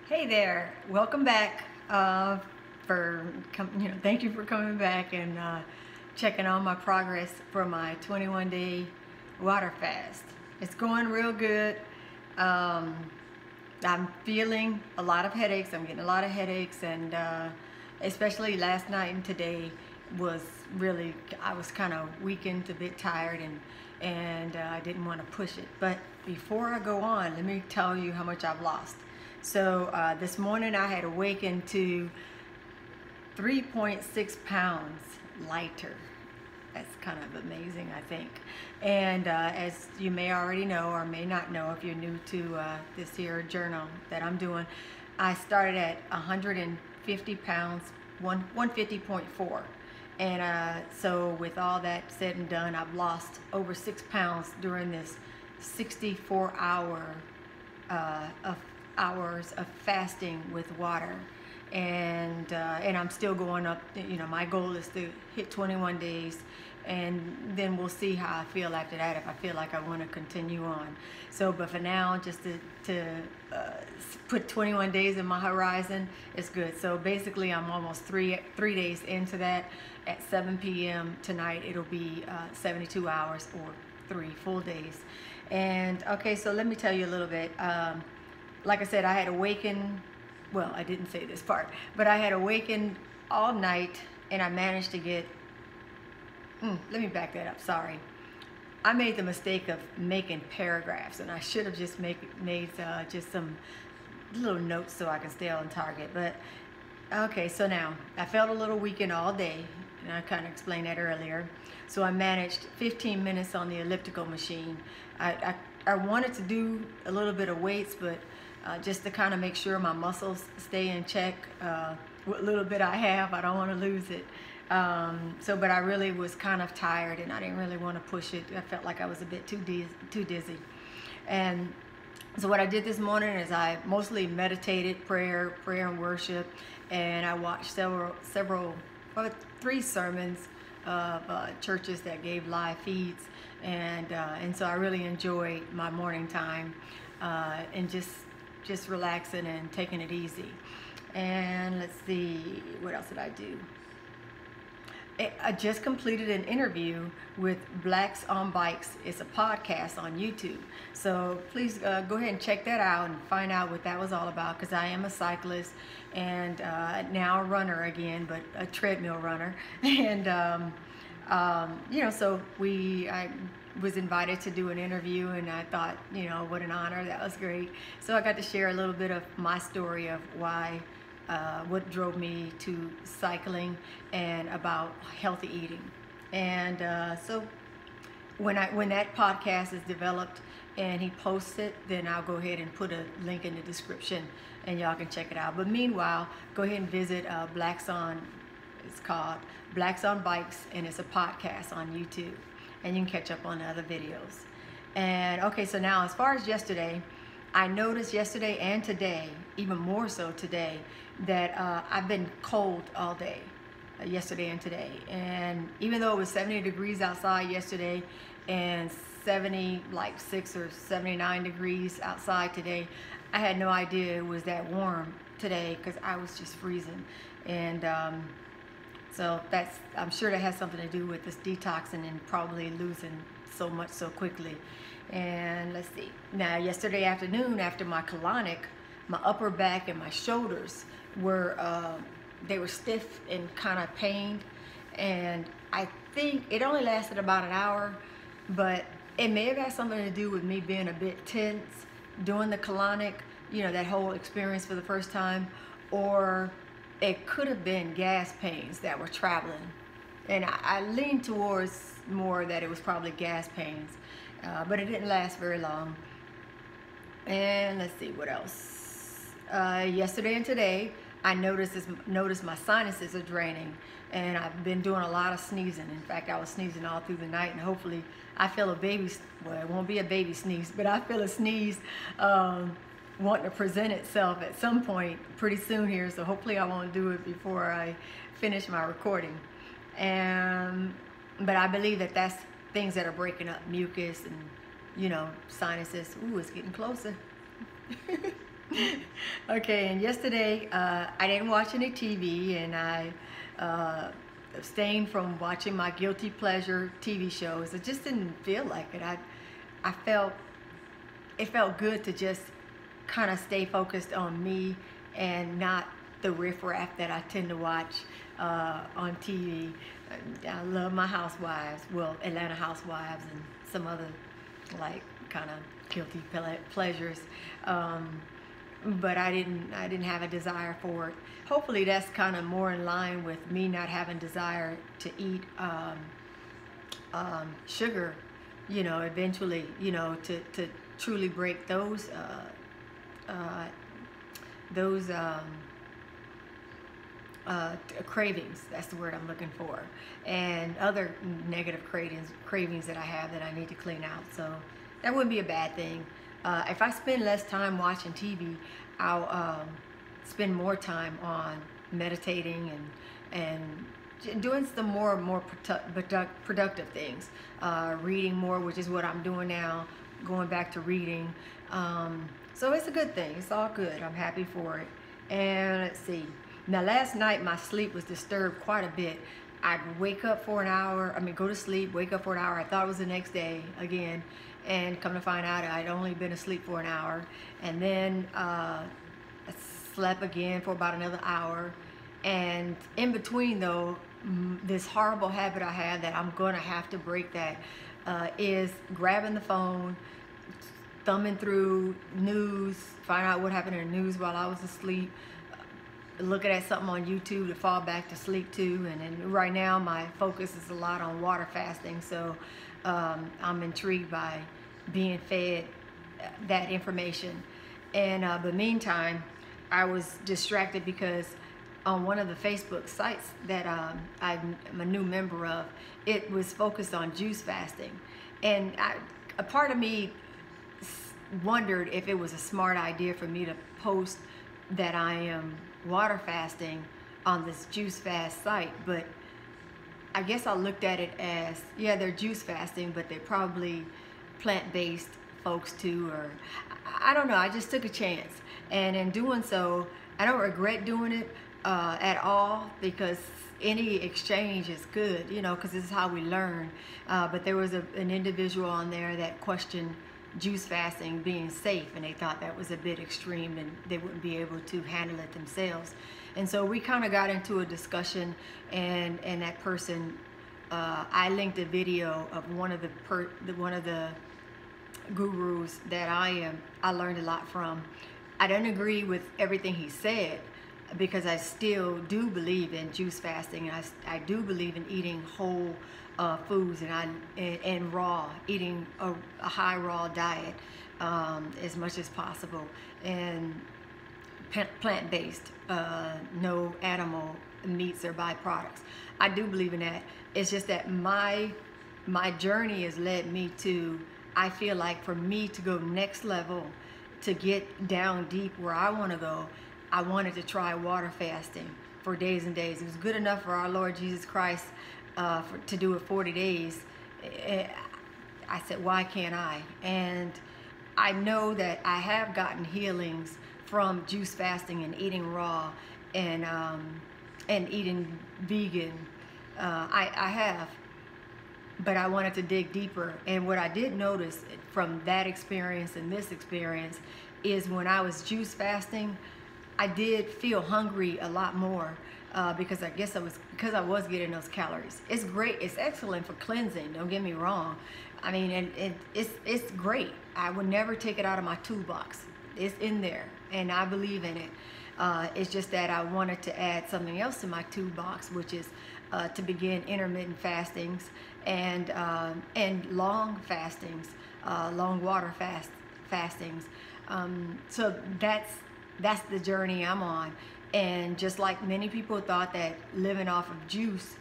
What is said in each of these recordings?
Hey there, welcome back. Thank you for coming back and checking on my progress for my 21-day water fast. It's going real good. Um, I'm feeling a lot of headaches. I'm getting a lot of headaches, and especially last night and today was really. I was kind of weakened, a bit tired, and I didn't want to push it. But before I go on, let me tell you how much I've lost. So this morning I had awakened to 3.6 pounds lighter. That's kind of amazing, I think. And as you may already know or may not know if you're new to this here journal that I'm doing, I started at 150 pounds, 150.4. And so with all that said and done, I've lost over 6 pounds during this 64 hours of fasting with water. And I'm still going up. You know, my goal is to hit 21 days, and then we'll see how I feel after that, if I feel like I want to continue on. So, but for now, just to put 21 days in my horizon is good. So basically, I'm almost three days into that. At 7 p.m. tonight, it'll be 72 hours or 3 full days. And okay, so let me tell you a little bit. Like I said, I had awakened. Well, I didn't say this part, but I had awakened all night, and I managed to get. Let me back that up. Sorry, I made the mistake of making paragraphs, and I should have just made just some little notes so I can stay on target. But okay, so now I felt a little weakened all day, and I kind of explained that earlier. So I managed 15 minutes on the elliptical machine. I wanted to do a little bit of weights, but just to kind of make sure my muscles stay in check. What little bit I have, I don't want to lose it. But I really was kind of tired, and I didn't really want to push it. I felt like I was a bit too dizzy. And so what I did this morning is I mostly meditated, prayer and worship, and I watched three sermons of churches that gave live feeds, and so I really enjoyed my morning time and just relaxing and taking it easy. And let's see, what else did I do? I just completed an interview with Blacks on Bikes. It's a podcast on YouTube. So please go ahead and check that out and find out what that was all about, because I am a cyclist and now a runner again, but a treadmill runner. And, so I was invited to do an interview, and I thought, what an honor. That was great. So I got to share a little bit of my story of what drove me to cycling and about healthy eating. And so when that podcast is developed and he posts it, then I'll go ahead and put a link in the description and y'all can check it out. But meanwhile, go ahead and visit it's called Blacks on Bikes, and it's a podcast on YouTube, and you can catch up on the other videos. And okay, so now as far as yesterday, I noticed yesterday and today, even more so today, that I've been cold all day, yesterday and today. And even though it was 70 degrees outside yesterday and 76 or 79 degrees outside today, I had no idea it was that warm today, because I was just freezing. And so I'm sure that has something to do with this detoxing and probably losing so much so quickly. And let's see. Now, yesterday afternoon, after my colonic, my upper back and my shoulders were stiff and kind of pained. And I think it only lasted about an hour, but it may have had something to do with me being a bit tense doing the colonic, that whole experience for the first time, or it could have been gas pains that were traveling. And I leaned towards more that it was probably gas pains. But it didn't last very long. And let's see what else. Yesterday and today, I noticed my sinuses are draining, and I've been doing a lot of sneezing. In fact, I was sneezing all through the night, and hopefully I feel well, it won't be a baby sneeze, but I feel a sneeze wanting to present itself at some point pretty soon here. So hopefully I won't do it before I finish my recording. But I believe that that's things that are breaking up mucus and, sinuses. Ooh, it's getting closer. Okay, and yesterday I didn't watch any TV, and I abstained from watching my guilty pleasure TV shows. It just didn't feel like it. I felt it felt good to just kind of stay focused on me and not the riffraff that I tend to watch on TV. I love my housewives, well, Atlanta Housewives and some other like kind of guilty pleasures. But I didn't have a desire for it. Hopefully that's kind of more in line with me not having desire to eat sugar, eventually, to truly break those cravings. That's the word I'm looking for, and other negative cravings that I have that I need to clean out. So that wouldn't be a bad thing. If I spend less time watching TV, I'll spend more time on meditating and doing some more productive things. Reading more, which is what I'm doing now, going back to reading. So it's a good thing. It's all good. I'm happy for it. And let's see. Now last night my sleep was disturbed quite a bit. I'd wake up for an hour, go to sleep, wake up for an hour. I thought it was the next day again, and come to find out I'd only been asleep for an hour. And then I slept again for about another hour. And in between though, this horrible habit I have that I'm gonna have to break that is grabbing the phone, thumbing through news, find out what happened in the news while I was asleep, looking at something on YouTube to fall back to sleep to. And then right now my focus is a lot on water fasting, so I'm intrigued by being fed that information. And but meantime, I was distracted because on one of the Facebook sites that I'm a new member of, it was focused on juice fasting. And a part of me wondered if it was a smart idea for me to post that I am water fasting on this juice fast site, but I guess I looked at it as, yeah, they're juice fasting, but they're probably plant-based folks too, or I don't know. I just took a chance, and in doing so, I don't regret doing it at all, because any exchange is good, because this is how we learn. But there was an individual on there that questioned juice fasting being safe, and they thought that was a bit extreme and they wouldn't be able to handle it themselves. And so we kind of got into a discussion, and that person, I linked a video of one of the gurus that I learned a lot from. I don't agree with everything he said, because I still do believe in juice fasting. I do believe in eating whole foods, and raw, eating a high raw diet as much as possible, and plant-based, no animal meats or byproducts. I do believe in that. It's just that my journey has led me to, I feel like for me to go next level, to get down deep where I want to go, I wanted to try water fasting for days and days. It was good enough for our Lord Jesus Christ to do it 40 days. I said, why can't I? And I know that I have gotten healings from juice fasting and eating raw and eating vegan. I have, but I wanted to dig deeper. And what I did notice from that experience and this experience is when I was juice fasting, I did feel hungry a lot more. Because I guess I was getting those calories. It's great. It's excellent for cleansing. Don't get me wrong. And it's great. I would never take it out of my toolbox. It's in there, and I believe in it. It's just that I wanted to add something else to my toolbox, which is to begin intermittent fastings and long fastings, long water fastings. So that's the journey I'm on. And just like many people thought that living off of juice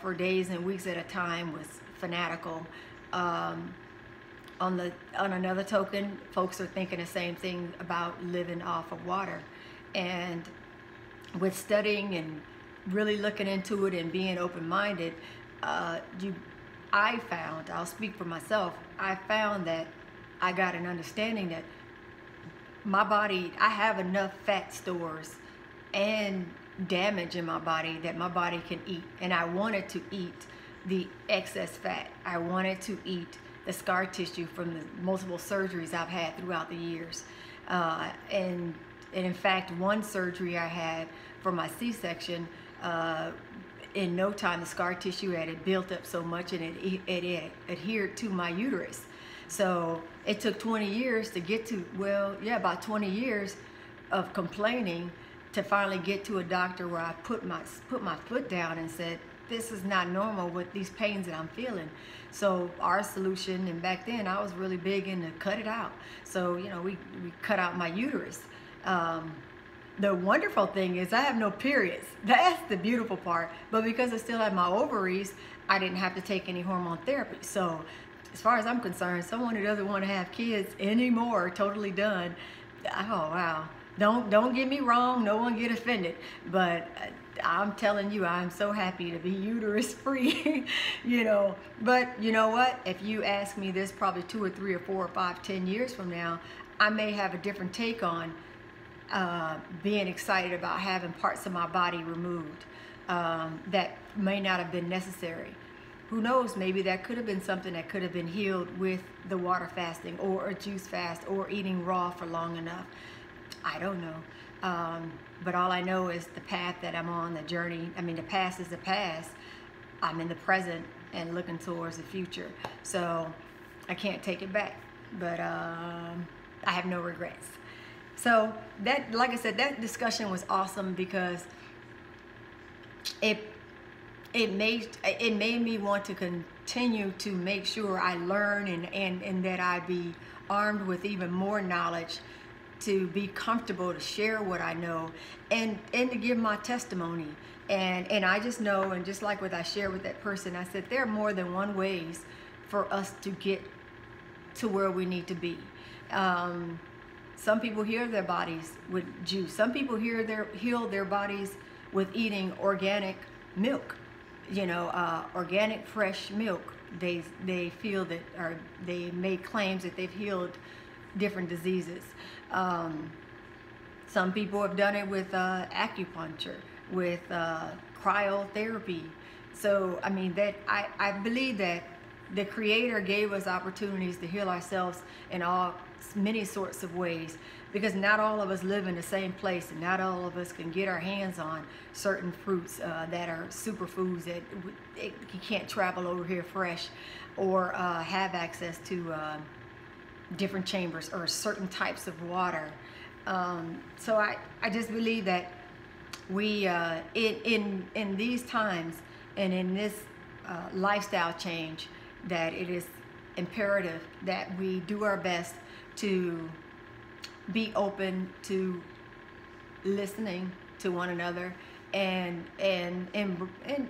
for days and weeks at a time was fanatical, on another token, folks are thinking the same thing about living off of water. And with studying and really looking into it and being open-minded, I'll speak for myself, I found that I got an understanding that my body, I have enough fat stores and damage in my body that my body can eat. And I wanted to eat the excess fat. I wanted to eat the scar tissue from the multiple surgeries I've had throughout the years. And in fact, one surgery I had for my C-section, in no time the scar tissue had built up so much and it adhered to my uterus. So it took 20 years to get to, well, yeah, about 20 years of complaining to finally get to a doctor where I put my foot down and said, this is not normal with these pains that I'm feeling. So our solution, and back then I was really big into cut it out. So, you know, we cut out my uterus. The wonderful thing is I have no periods. That's the beautiful part. But because I still have my ovaries, I didn't have to take any hormone therapy. So as far as I'm concerned, someone who doesn't want to have kids anymore, totally done. Oh, wow. Don't get me wrong, no one get offended, but I'm telling you, I'm so happy to be uterus free. You know, but you know what, if you ask me this probably 2 or 3 or 4 or 5, 10 years from now, I may have a different take on being excited about having parts of my body removed that may not have been necessary. Who knows, maybe that could have been something that could have been healed with the water fasting or a juice fast or eating raw for long enough. I don't know. But all I know is the path that I'm on, the journey. I mean, the past is the past. I'm in the present and looking towards the future. So I can't take it back. But I have no regrets. So that, like I said, that discussion was awesome because it made me want to continue to make sure I learn and that I be armed with even more knowledge to be comfortable to share what I know and to give my testimony. And I just know, and just like what I shared with that person, I said there are more than one ways for us to get to where we need to be. Some people heal their bodies with juice. Some people heal their bodies with eating organic milk. You know, organic fresh milk. They feel that, or they make claims that they've healed different diseases. Some people have done it with acupuncture, with cryotherapy. So I mean, that I believe that the Creator gave us opportunities to heal ourselves in many sorts of ways, because not all of us live in the same place, and not all of us can get our hands on certain fruits that are superfoods that you can't travel over here fresh, or have access to different chambers or certain types of water. So I just believe that we in these times and in this lifestyle change, that it is imperative that we do our best to be open to listening to one another and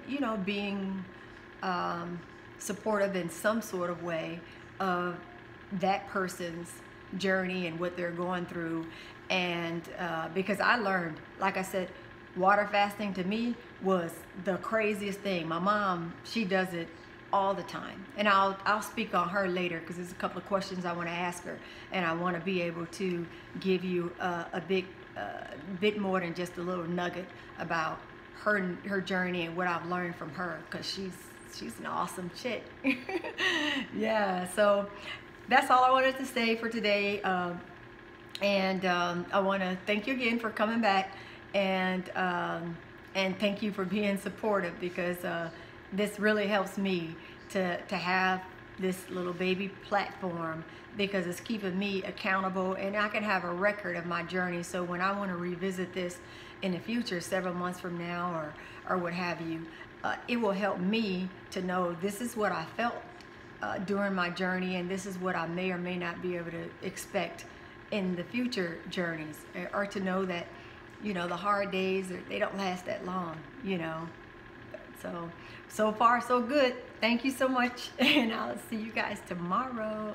you know, being supportive in some sort of way of that person's journey and what they're going through. And because I learned, like I said, water fasting to me was the craziest thing. My mom, she does it all the time, and I'll speak on her later, because there's a couple of questions I want to ask her, and I want to be able to give you a bit more than just a little nugget about her journey and what I've learned from her, because she's an awesome chick. Yeah, so that's all I wanted to say for today. And I want to thank you again for coming back, and thank you for being supportive, because this really helps me to have this little baby platform, because it's keeping me accountable, and I can have a record of my journey. So when I want to revisit this in the future, several months from now or what have you, it will help me to know this is what I felt during my journey, and this is what I may or may not be able to expect in the future journeys, or to know that, you know, the hard days, they don't last that long, you know. So far so good. Thank you so much, and I'll see you guys tomorrow.